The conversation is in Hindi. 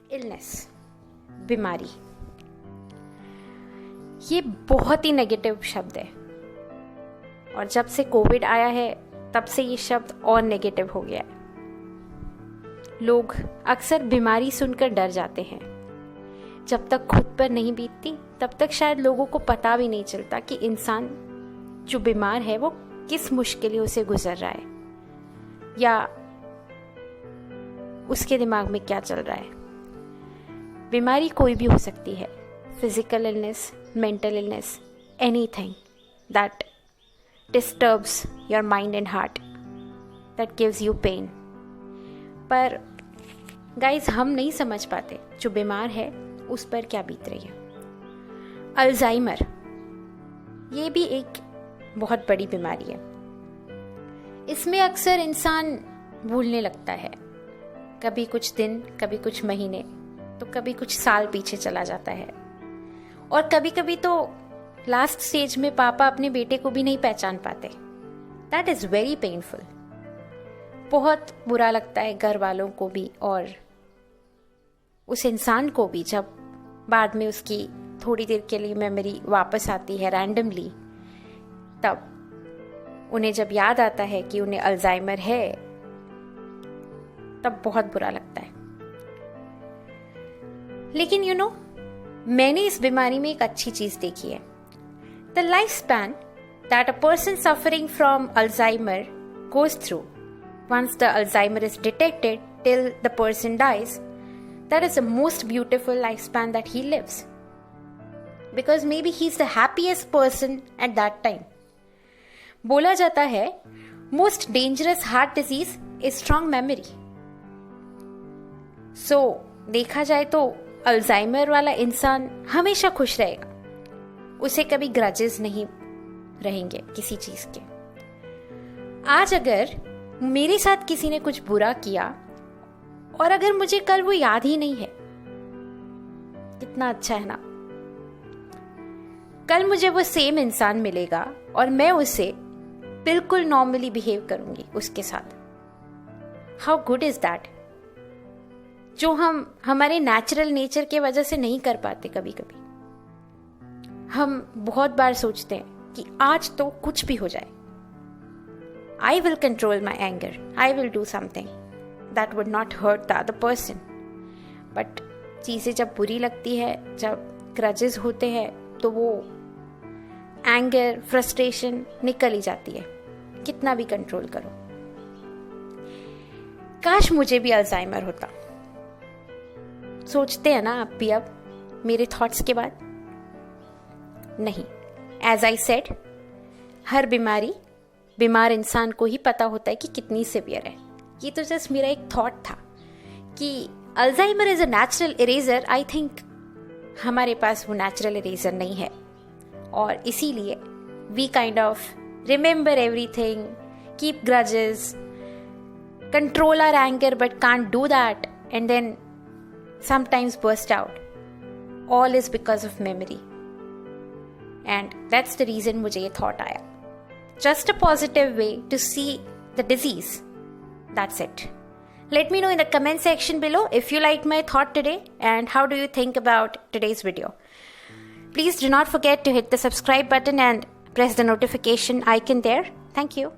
इलनेस, बीमारी, ये बहुत ही नेगेटिव शब्द है और जब से कोविड आया है तब से ये शब्द और नेगेटिव हो गया है। लोग अक्सर बीमारी सुनकर डर जाते हैं। जब तक खुद पर नहीं बीतती तब तक शायद लोगों को पता भी नहीं चलता कि इंसान जो बीमार है वो किस मुश्किलों से गुजर रहा है या उसके दिमाग में क्या चल रहा है। बीमारी कोई भी हो सकती है, physical illness, mental illness, anything that disturbs your mind and heart, that gives you pain. पर गाइस, हम नहीं समझ पाते जो बीमार है उस पर क्या बीत रही है। अल्जाइमर, ये भी एक बहुत बड़ी बीमारी है। इसमें अक्सर इंसान भूलने लगता है, कभी कुछ दिन, कभी कुछ महीने, तो कभी कुछ साल पीछे चला जाता है और कभी कभी तो लास्ट स्टेज में पापा अपने बेटे को भी नहीं पहचान पाते। That is very painful. बहुत बुरा लगता है घर वालों को भी और उस इंसान को भी जब बाद में उसकी थोड़ी देर के लिए मेमोरी वापस आती है रैंडमली। तब उन्हें जब याद आता है कि उन्हें अल्जाइमर है तब बहुत बुरा लगता है। लेकिन मैंने इस बीमारी में एक अच्छी चीज देखी है। The life span that a person suffering from Alzheimer goes through once the Alzheimer is detected till the person dies, that is the most beautiful lifespan that he lives, because maybe he's the happiest person at that time. बोला जाता है most dangerous heart disease is strong memory. So देखा जाए तो अल्जाइमर वाला इंसान हमेशा खुश रहेगा, उसे कभी ग्रजेस नहीं रहेंगे किसी चीज के। आज अगर मेरे साथ किसी ने कुछ बुरा किया और अगर मुझे कल वो याद ही नहीं है, कितना अच्छा है ना। कल मुझे वो सेम इंसान मिलेगा और मैं उससे बिल्कुल नॉर्मली बिहेव करूंगी उसके साथ। हाउ गुड इज दैट, जो हम हमारे नेचुरल नेचर के वजह से नहीं कर पाते। कभी कभी हम बहुत बार सोचते हैं कि आज तो कुछ भी हो जाए, I will control my anger. I will do something that would not hurt the other person. But चीज़ें जब बुरी लगती है, जब ग्रजेस होते हैं, तो वो एंगर, फ्रस्ट्रेशन निकल ही जाती है, कितना भी कंट्रोल करो। काश मुझे भी अल्जाइमर होता। सोचते हैं ना आप भी अब मेरे थॉट्स के बाद? नहीं, एज आई सेड, हर बीमार इंसान को ही पता होता है कि कितनी सीवियर है। ये तो जस्ट मेरा एक थॉट था कि Alzheimer is a natural eraser. I think हमारे पास वो नेचुरल इरेजर नहीं है और इसीलिए we kind of remember everything, keep grudges, control our anger but can't do that and then sometimes burst out. All is because of memory. And that's the reason मुझे ये thought आया. Just a positive way to see the disease. That's it. Let me know in the comment section below if you liked my thought today and how do you think about today's video. Please do not forget to hit the subscribe button and press the notification icon there. Thank you.